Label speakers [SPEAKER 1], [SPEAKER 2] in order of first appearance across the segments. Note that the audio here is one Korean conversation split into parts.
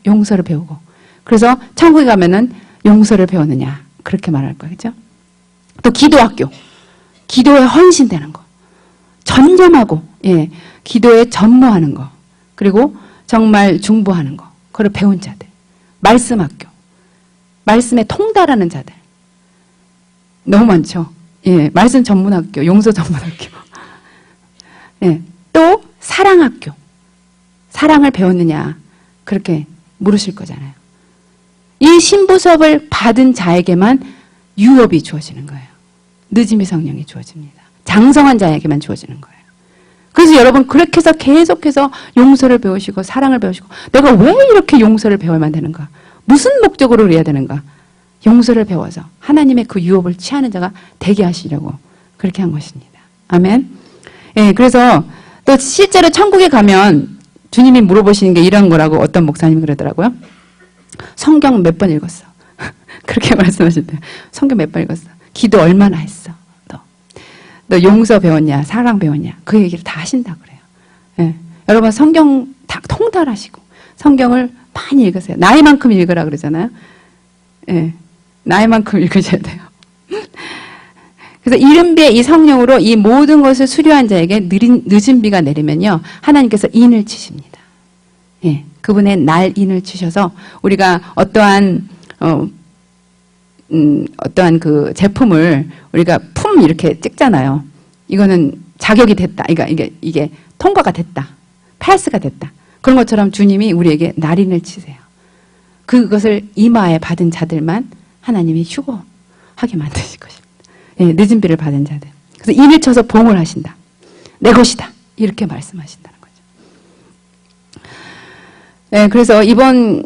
[SPEAKER 1] 용서를 배우고. 그래서 천국에 가면은 용서를 배우느냐. 그렇게 말할 거예요. 그죠? 또 기도학교. 기도에 헌신되는 거. 전념하고, 예. 기도에 전무하는 거. 그리고 정말 중보하는 거. 그걸 배운 자들. 말씀학교. 말씀에 통달하는 자들. 너무 많죠? 예. 말씀 전문학교, 용서 전문학교. 예. 또, 사랑학교. 사랑을 배웠느냐. 그렇게 물으실 거잖아요. 이 신부 수업을 받은 자에게만 유업이 주어지는 거예요. 늦음이 성령이 주어집니다. 장성한 자에게만 주어지는 거예요. 그래서 여러분 그렇게 해서 계속해서 용서를 배우시고 사랑을 배우시고 내가 왜 이렇게 용서를 배워야만 되는가? 무슨 목적으로 해야 되는가? 용서를 배워서 하나님의 그 유업을 취하는 자가 되게 하시려고 그렇게 한 것입니다. 아멘. 예, 그래서 또 실제로 천국에 가면 주님이 물어보시는 게 이런 거라고 어떤 목사님이 그러더라고요. 성경 몇 번 읽었어? 그렇게 말씀하신대요. 성경 몇 번 읽었어? 기도 얼마나 했어? 너 용서 배웠냐? 사랑 배웠냐? 그 얘기를 다 하신다 그래요. 예. 여러분 성경 다 통달하시고 성경을 많이 읽으세요. 나이만큼 읽으라 그러잖아요. 예. 나이만큼 읽으셔야 돼요. 그래서 이른비의 이 성령으로 이 모든 것을 수료한 자에게 늦은 비가 내리면요. 하나님께서 인을 치십니다. 예. 그분의 날인을 치셔서 우리가 어떠한 그 제품을 우리가 품 이렇게 찍잖아요. 이거는 자격이 됐다. 이게 통과가 됐다. 패스가 됐다. 그런 것처럼 주님이 우리에게 날인을 치세요. 그것을 이마에 받은 자들만 하나님이 휴거하게 만드실 것입니다. 예, 늦은 비를 받은 자들. 그래서 인을 쳐서 봉을 하신다. 내 것이다. 이렇게 말씀하신다는 거죠. 예, 그래서 이번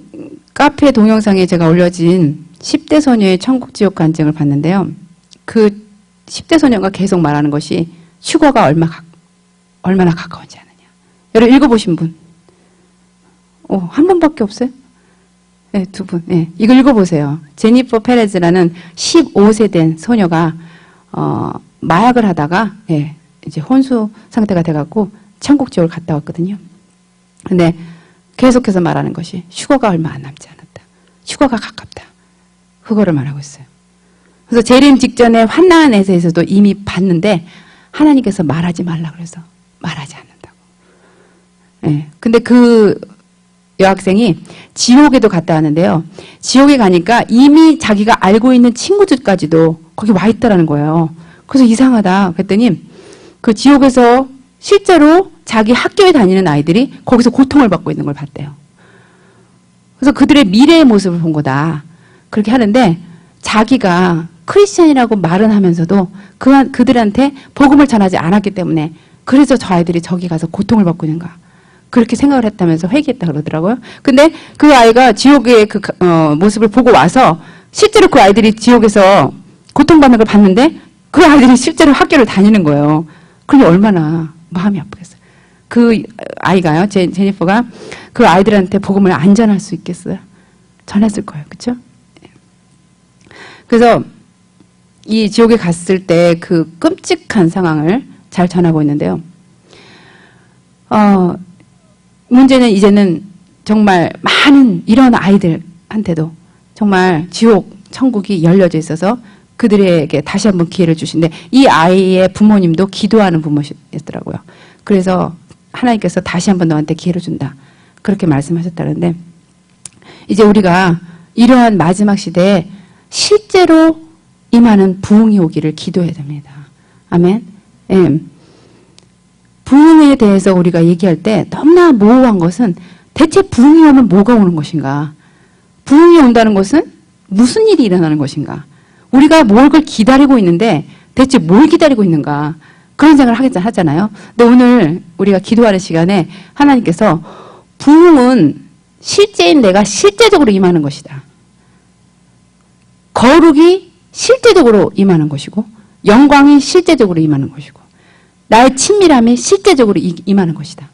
[SPEAKER 1] 카페 동영상에 제가 올려진 10대 소녀의 천국 지옥 간증을 봤는데요. 그 10대 소녀가 계속 말하는 것이 휴거가 얼마나 가까운지 아느냐. 여러분 읽어보신 분? 한 분밖에 없어요? 네, 두 분. 네, 이거 읽어보세요. 제니퍼 페레즈라는 15세 된 소녀가 마약을 하다가 이제 혼수 상태가 돼갖고 천국 지옥을 갔다 왔거든요. 근데 계속해서 말하는 것이 휴거가 얼마 안 남지 않았다. 휴거가 가깝다. 그거를 말하고 있어요. 그래서 재림 직전에 환난한 에서에서도 이미 봤는데 하나님께서 말하지 말라 그래서 말하지 않는다고. 예. 근데 그 여학생이 지옥에도 갔다 왔는데요. 지옥에 가니까 이미 자기가 알고 있는 친구들까지도 거기 와 있다라는 거예요. 그래서 이상하다. 그랬더니 그 지옥에서 실제로 자기 학교에 다니는 아이들이 거기서 고통을 받고 있는 걸 봤대요. 그래서 그들의 미래의 모습을 본 거다. 그렇게 하는데 자기가 크리스찬이라고 말은 하면서도 그들한테 복음을 전하지 않았기 때문에 그래서 저 아이들이 저기 가서 고통을 받고 있는가. 그렇게 생각을 했다면서 회개했다 그러더라고요. 근데 그 아이가 지옥의 그 모습을 보고 와서 실제로 그 아이들이 지옥에서 고통받는 걸 봤는데 그 아이들이 실제로 학교를 다니는 거예요. 그게 얼마나 마음이 아프겠어요. 그 아이가요, 제니퍼가 그 아이들한테 복음을 안 전할 수 있겠어요? 전했을 거예요. 그렇죠? 그래서 이 지옥에 갔을 때 그 끔찍한 상황을 잘 전하고 있는데요. 문제는 이제는 정말 많은 이런 아이들한테도 정말 지옥, 천국이 열려져 있어서 그들에게 다시 한번 기회를 주신데 이 아이의 부모님도 기도하는 부모였더라고요. 그래서 하나님께서 다시 한번 너한테 기회를 준다. 그렇게 말씀하셨다는데 이제 우리가 이러한 마지막 시대에 실제로 임하는 부흥이 오기를 기도해야 됩니다. 아멘. 예. 부흥에 대해서 우리가 얘기할 때 너무나 모호한 것은 대체 부흥이 오면 뭐가 오는 것인가? 부흥이 온다는 것은 무슨 일이 일어나는 것인가? 우리가 뭘 기다리고 있는데 대체 뭘 기다리고 있는가? 그런 생각을 하잖아요. 근데 오늘 우리가 기도하는 시간에 하나님께서 부흥은 실제인 내가 실제적으로 임하는 것이다. 거룩이 실제적으로 임하는 것이고 영광이 실제적으로 임하는 것이고 나의 친밀함이 실제적으로 임하는 것이다.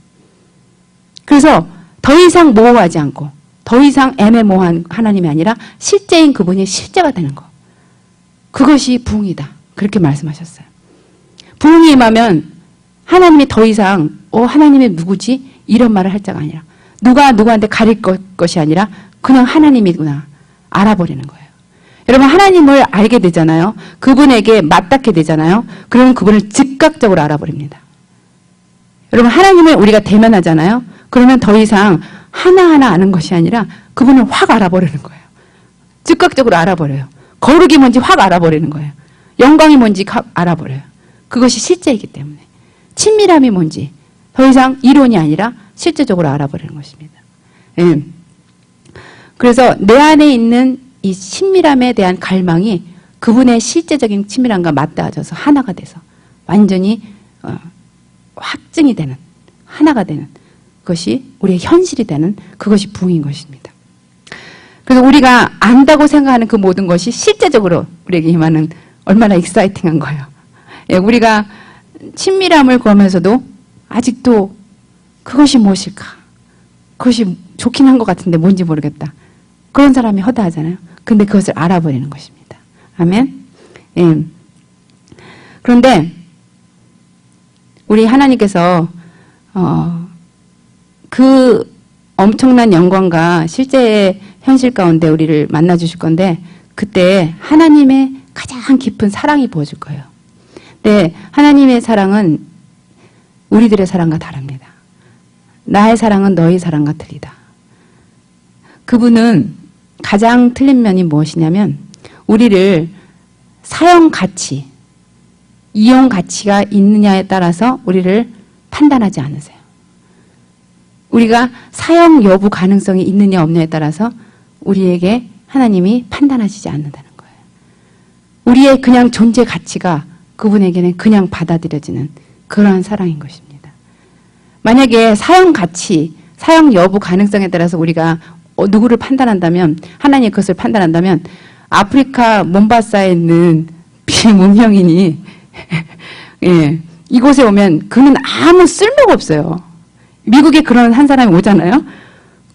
[SPEAKER 1] 그래서 더 이상 모호하지 않고 더 이상 애매모호한 하나님이 아니라 실제인 그분이 실제가 되는 것. 그것이 부흥이다. 그렇게 말씀하셨어요. 부흥이 임하면 하나님이 더 이상 하나님이 누구지? 이런 말을 할 자가 아니라 누가 누구한테 가릴 것이 아니라 그냥 하나님이구나 알아버리는 거예요. 여러분 하나님을 알게 되잖아요. 그분에게 맞닿게 되잖아요. 그러면 그분을 즉각적으로 알아버립니다. 여러분 하나님을 우리가 대면하잖아요. 그러면 더 이상 하나하나 아는 것이 아니라 그분을 확 알아버리는 거예요. 즉각적으로 알아버려요. 거룩이 뭔지 확 알아버리는 거예요. 영광이 뭔지 확 알아버려요. 그것이 실제이기 때문에. 친밀함이 뭔지 더 이상 이론이 아니라 실제적으로 알아버리는 것입니다. 예. 그래서 내 안에 있는 이 친밀함에 대한 갈망이 그분의 실제적인 친밀함과 맞닿아져서 하나가 돼서 완전히 확증이 되는, 하나가 되는 것이 우리의 현실이 되는 그것이 부흥인 것입니다. 그래서 우리가 안다고 생각하는 그 모든 것이 실제적으로 우리에게 임하는 얼마나 익사이팅한 거예요. 예, 우리가 친밀함을 구하면서도 아직도 그것이 무엇일까? 그것이 좋긴 한 것 같은데 뭔지 모르겠다. 그런 사람이 허다하잖아요. 근데 그것을 알아버리는 것입니다. 아멘. 예. 그런데 우리 하나님께서 그 엄청난 영광과 실제의 현실 가운데 우리를 만나 주실 건데 그때 하나님의 가장 깊은 사랑이 부어질 거예요. 근데 하나님의 사랑은 우리들의 사랑과 다릅니다. 나의 사랑은 너의 사랑과 틀리다. 그분은 가장 틀린 면이 무엇이냐면 우리를 사용 가치, 이용 가치가 있느냐에 따라서 우리를 판단하지 않으세요. 우리가 사용 여부 가능성이 있느냐 없느냐에 따라서 우리에게 하나님이 판단하시지 않는다는 거예요. 우리의 그냥 존재 가치가 그분에게는 그냥 받아들여지는 그러한 사랑인 것입니다. 만약에 사용 가치, 사용 여부 가능성에 따라서 우리가 누구를 판단한다면, 하나님이 그것을 판단한다면 아프리카 몬바사에 있는 비문명인이 예, 이곳에 오면 그는 아무 쓸모가 없어요. 미국에 그런 한 사람이 오잖아요.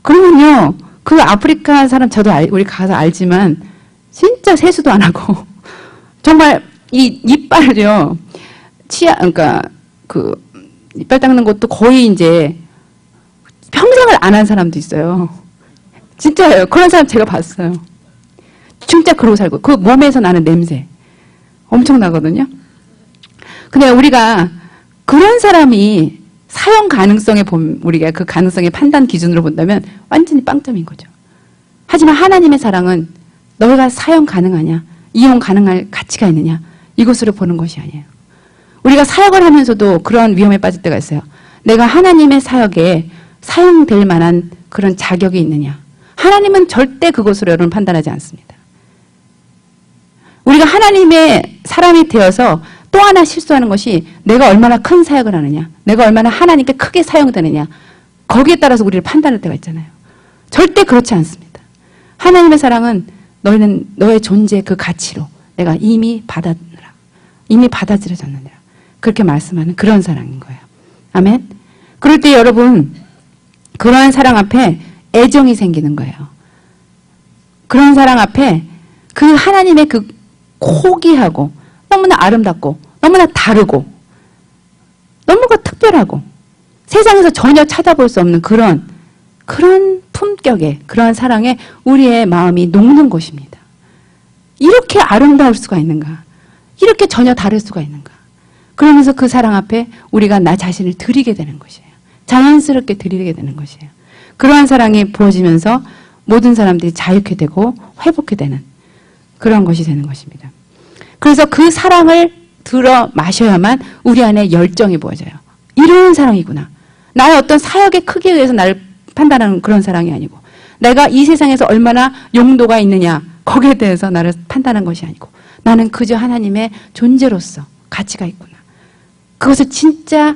[SPEAKER 1] 그러면요, 그 아프리카 사람 저도 우리 가서 알지만 진짜 세수도 안 하고 정말 이 이빨을요, 그러니까 그 이빨 닦는 것도 거의 이제 평생을 안 한 사람도 있어요. 진짜예요. 그런 사람 제가 봤어요. 진짜 그러고 살고 그 몸에서 나는 냄새 엄청나거든요. 근데 우리가 그런 사람이 사용 가능성에 보면 우리가 그 가능성의 판단 기준으로 본다면 완전히 빵점인 거죠. 하지만 하나님의 사랑은 너희가 사용 가능하냐, 이용 가능할 가치가 있느냐 이것으로 보는 것이 아니에요. 우리가 사역을 하면서도 그런 위험에 빠질 때가 있어요. 내가 하나님의 사역에 사용될 만한 그런 자격이 있느냐. 하나님은 절대 그것으로 여러분 판단하지 않습니다. 우리가 하나님의 사람이 되어서 또 하나 실수하는 것이 내가 얼마나 큰 사역을 하느냐, 내가 얼마나 하나님께 크게 사용되느냐, 거기에 따라서 우리를 판단할 때가 있잖아요. 절대 그렇지 않습니다. 하나님의 사랑은 너희는 너의 존재의 그 가치로 내가 이미 받았느라, 이미 받아들여졌느니라 그렇게 말씀하는 그런 사랑인 거예요. 아멘. 그럴 때 여러분 그러한 사랑 앞에 애정이 생기는 거예요. 그런 사랑 앞에 그 하나님의 그 고귀하고 너무나 아름답고 너무나 다르고 너무나 특별하고 세상에서 전혀 찾아볼 수 없는 그런 품격의 그러한 사랑에 우리의 마음이 녹는 것입니다. 이렇게 아름다울 수가 있는가? 이렇게 전혀 다를 수가 있는가? 그러면서 그 사랑 앞에 우리가 나 자신을 드리게 되는 것이에요. 자연스럽게 드리게 되는 것이에요. 그러한 사랑이 부어지면서 모든 사람들이 자유케 되고 회복게 되는 그런 것이 되는 것입니다. 그래서 그 사랑을 들어 마셔야만 우리 안에 열정이 부어져요. 이런 사랑이구나. 나의 어떤 사역의 크기에 의해서 나를 판단하는 그런 사랑이 아니고 내가 이 세상에서 얼마나 용도가 있느냐 거기에 대해서 나를 판단한 것이 아니고 나는 그저 하나님의 존재로서 가치가 있구나. 그것을 진짜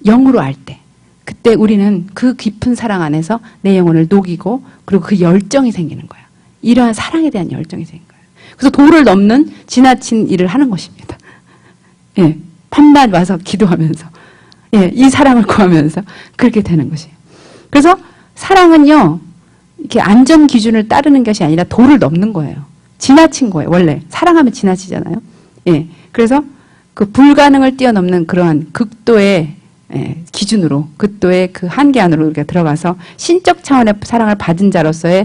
[SPEAKER 1] 영으로 알 때 그때 우리는 그 깊은 사랑 안에서 내 영혼을 녹이고 그리고 그 열정이 생기는 거야. 이러한 사랑에 대한 열정이 생긴 거예요. 그래서 도를 넘는 지나친 일을 하는 것입니다. 예, 밤낮 와서 기도하면서 예, 이 사랑을 구하면서 그렇게 되는 것이에요. 그래서 사랑은요 이렇게 안전 기준을 따르는 것이 아니라 도를 넘는 거예요. 지나친 거예요. 원래 사랑하면 지나치잖아요. 예, 그래서 그 불가능을 뛰어넘는 그러한 극도의 기준으로 그또의 그 한계 안으로 우리가 들어가서 신적 차원의 사랑을 받은 자로서의